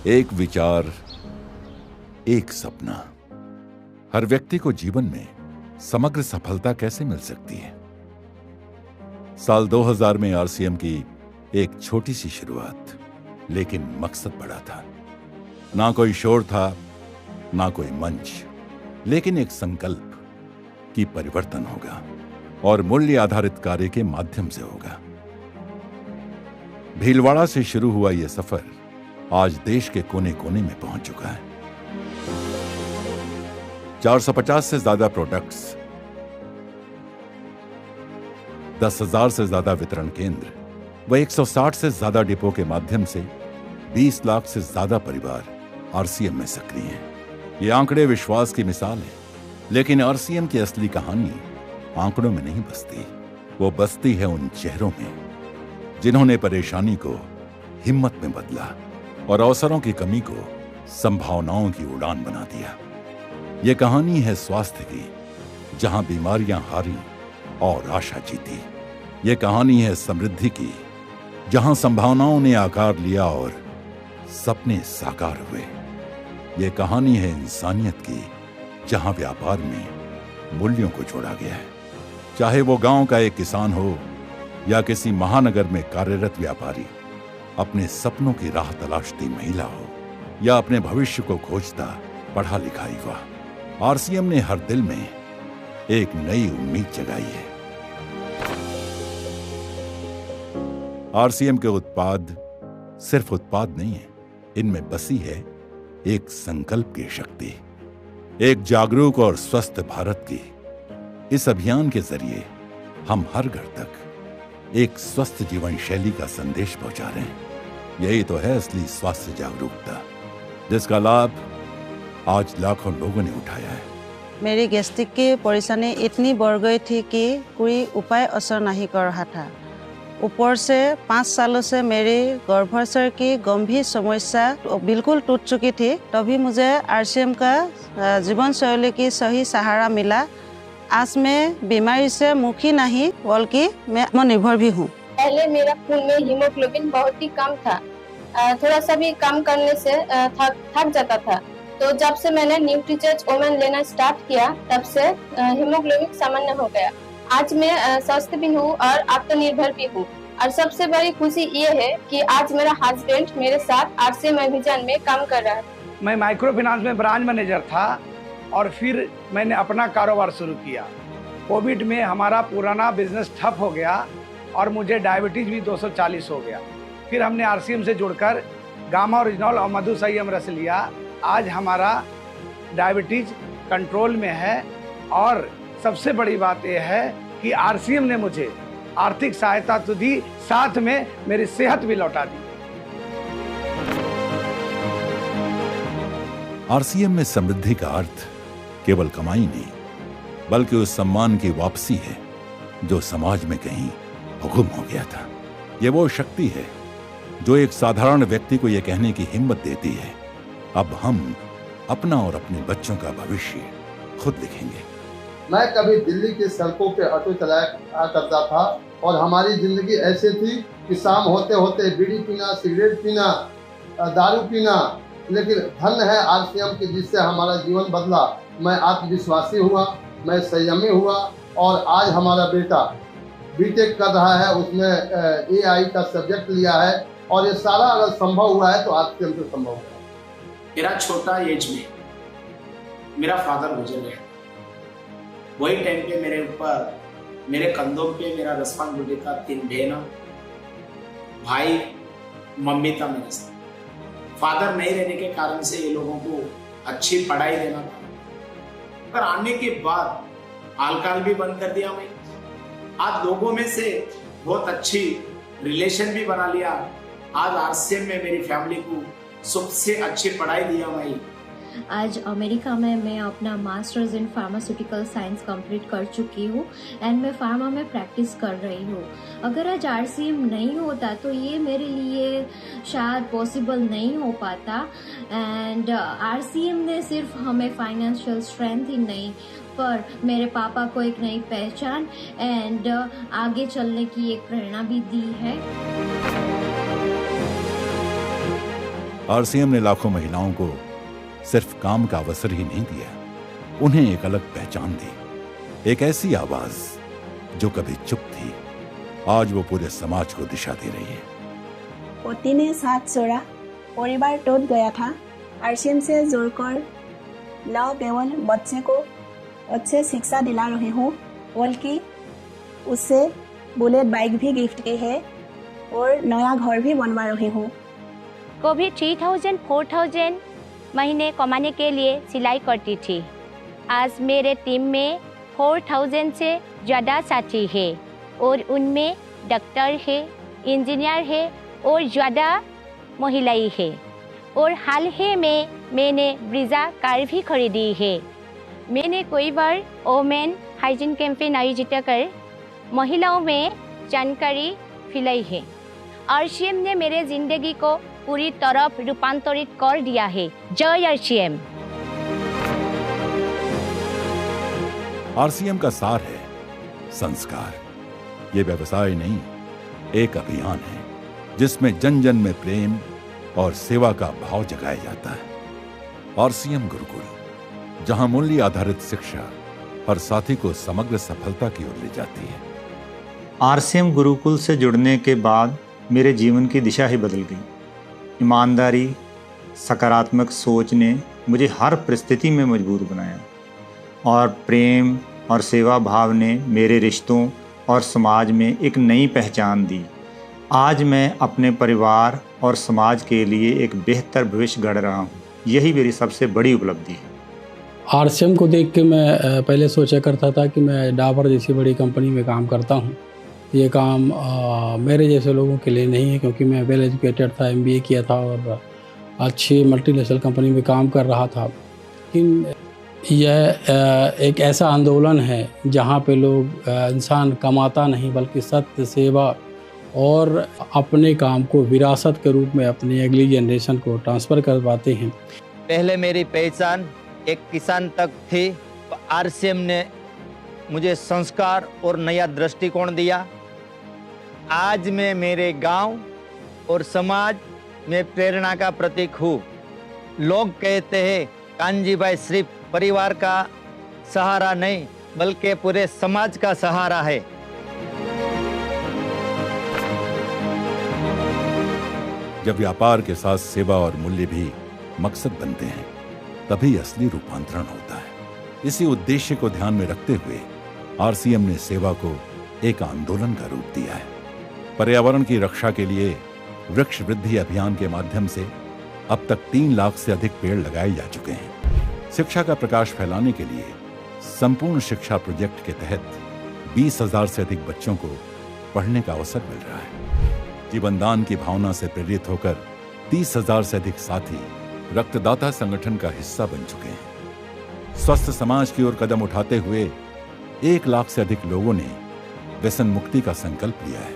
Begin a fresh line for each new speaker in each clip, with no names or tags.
एक विचार, एक सपना। हर व्यक्ति को जीवन में समग्र सफलता कैसे मिल सकती है? साल 2000 में आरसीएम की एक छोटी सी शुरुआत, लेकिन मकसद बड़ा था। ना कोई शोर था, ना कोई मंच, लेकिन एक संकल्प कि परिवर्तन होगा और मूल्य आधारित कार्य के माध्यम से होगा। भीलवाड़ा से शुरू हुआ यह सफर आज देश के कोने कोने में पहुंच चुका है। 450 से ज्यादा प्रोडक्ट्स, 10,000 से ज्यादा वितरण केंद्र व 160 से ज्यादा डिपो के माध्यम से 20 लाख से ज्यादा परिवार आरसीएम में सक्रिय हैं। ये आंकड़े विश्वास की मिसाल है, लेकिन आरसीएम की असली कहानी आंकड़ों में नहीं बसती। वो बसती है उन चेहरों में जिन्होंने परेशानी को हिम्मत में बदला और अवसरों की कमी को संभावनाओं की उड़ान बना दिया। ये कहानी है स्वास्थ्य की, जहां बीमारियां हारी और आशा जीती। ये कहानी है समृद्धि की, जहां संभावनाओं ने आकार लिया और सपने साकार हुए। ये कहानी है इंसानियत की, जहां व्यापार में मूल्यों को जोड़ा गया है। चाहे वो गांव का एक किसान हो या किसी महानगर में कार्यरत व्यापारी, अपने सपनों की राह तलाशती महिला हो या अपने भविष्य को खोजता पढ़ा लिखा युवा, आरसीएम ने हर दिल में एक नई उम्मीद जगाई है। आरसीएम के उत्पाद सिर्फ उत्पाद नहीं है, इनमें बसी है एक संकल्प की शक्ति, एक जागरूक और स्वस्थ भारत की। इस अभियान के जरिए हम हर घर तक एक स्वस्थ जीवन शैली का संदेश पहुंचा रहे हैं। यही तो है असली स्वास्थ्य जागरूकता, जिसका लाभ आज लाखों लोगों ने उठाया है।
मेरी गैस्ट्रिक की परेशानी इतनी बढ़ गई थी कि कोई उपाय असर नहीं कर रहा था। ऊपर से 5 सालों से मेरी गर्भाशय की गंभीर समस्या बिल्कुल टूट चुकी थी। तभी मुझे आरसीएम का जीवन शैली की सही सहारा मिला। आज मैं बीमारी से मुखी नहीं, बल्कि मैं आत्मनिर्भर भी हूँ।
पहले मेरा खून में हीमोग्लोबिन बहुत ही कम था। थोड़ा सा भी कम करने से थक जाता था। तो जब से मैंने न्यूट्रीचेज ओमेन लेना स्टार्ट किया, तब से हीमोग्लोबिन सामान्य हो गया। आज मैं स्वस्थ भी हूँ और आत्मनिर्भर भी हूँ। और सबसे बड़ी खुशी ये है कि आज मेरा हस्बैंड मेरे साथ आरसीएम अभियान में काम कर रहा है।
मैं माइक्रो फाइनेंस में ब्रांच मैनेजर था और फिर मैंने अपना कारोबार शुरू किया। कोविड में हमारा पुराना बिजनेस ठप हो गया और मुझे डायबिटीज भी 240 हो गया। फिर हमने आरसीएम से जुड़कर गामा ओरिजिनल और मधुसंयम रस लिया। आज हमारा डायबिटीज कंट्रोल में है और सबसे बड़ी बात यह है कि आरसीएम ने मुझे आर्थिक सहायता तो दी, साथ में मेरी सेहत भी लौटा दी।
आरसीएम में समृद्धि का अर्थ केवल कमाई नहीं, बल्कि उस सम्मान की वापसी है जो समाज में कहीं गुम हो गया था। ये वो शक्ति है जो एक साधारण व्यक्ति को यह कहने की हिम्मत देती है, अब हम अपना और अपने बच्चों का भविष्य खुद लिखेंगे।
मैं कभी दिल्ली की सड़कों पे ऑटो चलाया करता था और हमारी जिंदगी ऐसे थी कि शाम होते होते बीड़ी पीना, सिगरेट पीना, दारू पीना, लेकिन धन है आरसीएम की जिससे हमारा जीवन बदला। मैं आत्मविश्वासी हुआ, मैं संयमी हुआ और आज हमारा बेटा बीटेक कर रहा है, उसने एआई का सब्जेक्ट लिया है और ये सारा अगर संभव हुआ है तो आरसीएम से संभव हुआ है।
मेरा छोटा एज में मेरा फादर गुजर गया। वही टाइम पे मेरे ऊपर, मेरे कंधों पे मेरा रिस्पांसिबिलिटी था 3 बहन, भाई, मम्मी था मेरे साथ। फादर नहीं रहने के कारण से ये लोगों को अच्छी पढ़ाई देना था। पर आने के बाद अल्कोहल भी बंद कर दिया मैं। आज लोगों में से बहुत अच्छी रिलेशन भी बना लिया। आज आरसीएम में मेरी फैमिली को सबसे अच्छी पढ़ाई दिया मैं।
आज अमेरिका में मैं अपना masters in pharmaceutical science complete कर चुकी हूँ एंड मैं फार्मा में प्रैक्टिस कर रही हूँ। अगर आज आरसीएम नहीं होता तो ये मेरे लिए शायद पॉसिबल नहीं हो पाता। एंड आरसीएम ने सिर्फ हमें फाइनेंशियल स्ट्रेंथ ही नहीं, पर मेरे पापा को एक नई पहचान एंड आगे चलने की एक प्रेरणा भी दी है।
आरसीएम ने लाखों महिलाओं को सिर्फ काम का अवसर ही नहीं दिया, उन्हें एक अलग पहचान दी। एक ऐसी आवाज जो कभी चुप थी, आज वो पूरे समाज को दिशा दे रही है।
पति ने साथ छोड़ा, परिवार टूट गया था। आरसीएम से जुड़कर न केवल बच्चे को अच्छे शिक्षा दिला रही हूँ, बल्कि उससे बुलेट बाइक भी गिफ्ट की है और नया घर भी बनवा रही हूँ।
कभी 3000 4000 महीने कमाने के लिए सिलाई करती थी। आज मेरे टीम में 4000 से ज़्यादा साथी है और उनमें डॉक्टर है, इंजीनियर है और ज़्यादा महिलाएं है। और हाल ही में मैंने ब्रीजा कार भी खरीदी है। मैंने कई बार वोमेन हाइजीन कैंपेन आयोजित कर महिलाओं में जानकारी फैलाई है। आरसीएम ने मेरे जिंदगी को पूरी तरह रूपांतरित कर दिया है। जय आरसीएम।
आरसीएम का सार है संस्कार। ये व्यवसाय नहीं, एक अभियान है जिसमें जन जन में प्रेम और सेवा का भाव जगाया जाता है। आरसीएम गुरुकुल, जहां मूल्य आधारित शिक्षा हर साथी को समग्र सफलता की ओर ले जाती है।
आरसीएम गुरुकुल से जुड़ने के बाद मेरे जीवन की दिशा ही बदल गई। ईमानदारी, सकारात्मक सोच ने मुझे हर परिस्थिति में मजबूत बनाया और प्रेम और सेवा भाव ने मेरे रिश्तों और समाज में एक नई पहचान दी। आज मैं अपने परिवार और समाज के लिए एक बेहतर भविष्य गढ़ रहा हूँ। यही मेरी सबसे बड़ी उपलब्धि है।
आरसीएम को देख के मैं पहले सोचा करता था कि मैं डाबर जैसी बड़ी कंपनी में काम करता हूँ। ये काम मेरे जैसे लोगों के लिए नहीं है, क्योंकि मैं वेल एजुकेटेड था, MBA किया था और अच्छी मल्टीनेशनल कंपनी में काम कर रहा था। लेकिन यह एक ऐसा आंदोलन है जहाँ पे लोग इंसान कमाता नहीं बल्कि सत्य, सेवा और अपने काम को विरासत के रूप में अपनी अगली जनरेशन को ट्रांसफ़र करवाते हैं।
पहले मेरी पहचान एक किसान तक थी। आरसीएम ने मुझे संस्कार और नया दृष्टिकोण दिया। आज मैं मेरे गांव और समाज में प्रेरणा का प्रतीक हूँ। लोग कहते हैं कानजी भाई सिर्फ परिवार का सहारा नहीं बल्कि पूरे समाज का सहारा है।
जब व्यापार के साथ सेवा और मूल्य भी मकसद बनते हैं, तभी असली रूपांतरण होता है। इसी उद्देश्य को ध्यान में रखते हुए आरसीएम ने सेवा को एक आंदोलन का रूप दिया है। पर्यावरण की रक्षा के लिए वृक्ष वृद्धि अभियान के माध्यम से अब तक 3 लाख से अधिक पेड़ लगाए जा चुके हैं। शिक्षा का प्रकाश फैलाने के लिए संपूर्ण शिक्षा प्रोजेक्ट के तहत 20,000 से अधिक बच्चों को पढ़ने का अवसर मिल रहा है। जीवनदान की भावना से प्रेरित होकर 30,000 से अधिक साथी रक्तदाता संगठन का हिस्सा बन चुके हैं। स्वस्थ समाज की ओर कदम उठाते हुए 1 लाख से अधिक लोगों ने व्यसन मुक्ति का संकल्प लिया है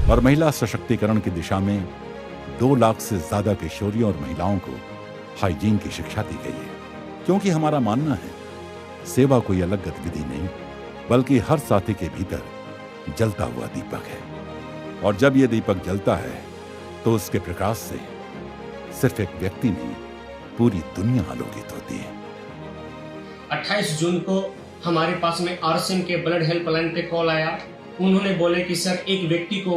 और महिला सशक्तिकरण की दिशा में 2 लाख से ज्यादा किशोरियों और महिलाओं को हाइजीन की शिक्षा दी गई है। क्योंकि हमारा मानना है सेवा कोई अलग गतिविधि नहीं बल्कि हर साथी के भीतर जलता हुआ दीपक है, और जब यह दीपक जलता है तो उसके प्रकाश से सिर्फ एक व्यक्ति नहीं पूरी दुनिया आलोकित होती है।
28 जून को हमारे पास में आरसीएम के ब्लड हेल्पलाइन पे कॉल आया। उन्होंने बोले कि सर एक व्यक्ति को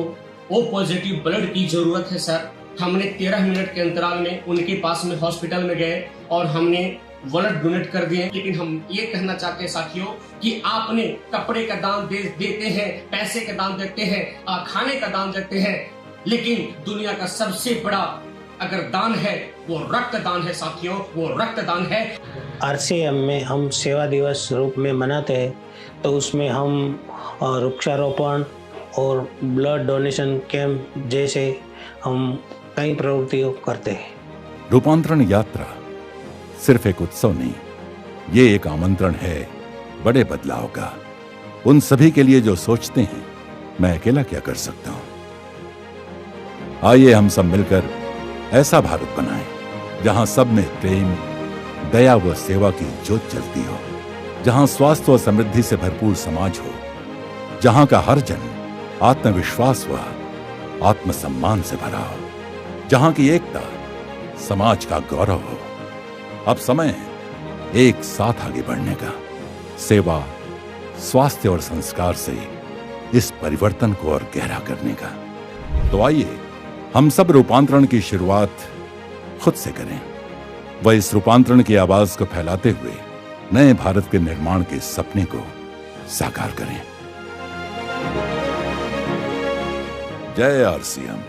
ओ पॉजिटिव ब्लड की जरूरत है सर। हमने 13 मिनट के अंतराल में उनके पास में हॉस्पिटल में गए और हमने ब्लड डोनेट कर दिए। लेकिन हम ये कहना चाहते हैं साथियों कि आपने कपड़े का दान देते हैं, पैसे का दान देते हैं, खाने का दान देते हैं, लेकिन दुनिया का सबसे बड़ा अगर दान है वो रक्तदान है साथियों, वो रक्तदान है।
आरसीएम में हम सेवा दिवस रूप में मनाते हैं, तो उसमें हम वृक्षारोपण और ब्लड डोनेशन कैंप जैसे हम कई प्रवृत्तियों करते हैं।
रूपांतरण यात्रा सिर्फ एक उत्सव नहीं, ये एक आमंत्रण है बड़े बदलाव का। उन सभी के लिए जो सोचते हैं मैं अकेला क्या कर सकता हूं। आइए हम सब मिलकर ऐसा भारत बनाएं जहां सब में प्रेम, दया व सेवा की ज्योत जलती हो, जहां स्वास्थ्य और समृद्धि से भरपूर समाज हो, जहां का हर जन आत्मविश्वास व आत्मसम्मान से भरा हो, जहां की एकता समाज का गौरव हो। अब समय है एक साथ आगे बढ़ने का, सेवा, स्वास्थ्य और संस्कार से इस परिवर्तन को और गहरा करने का। तो आइए हम सब रूपांतरण की शुरुआत खुद से करें, व इस रूपांतरण की आवाज को फैलाते हुए नए भारत के निर्माण के सपने को साकार करें। जय आरसीएम।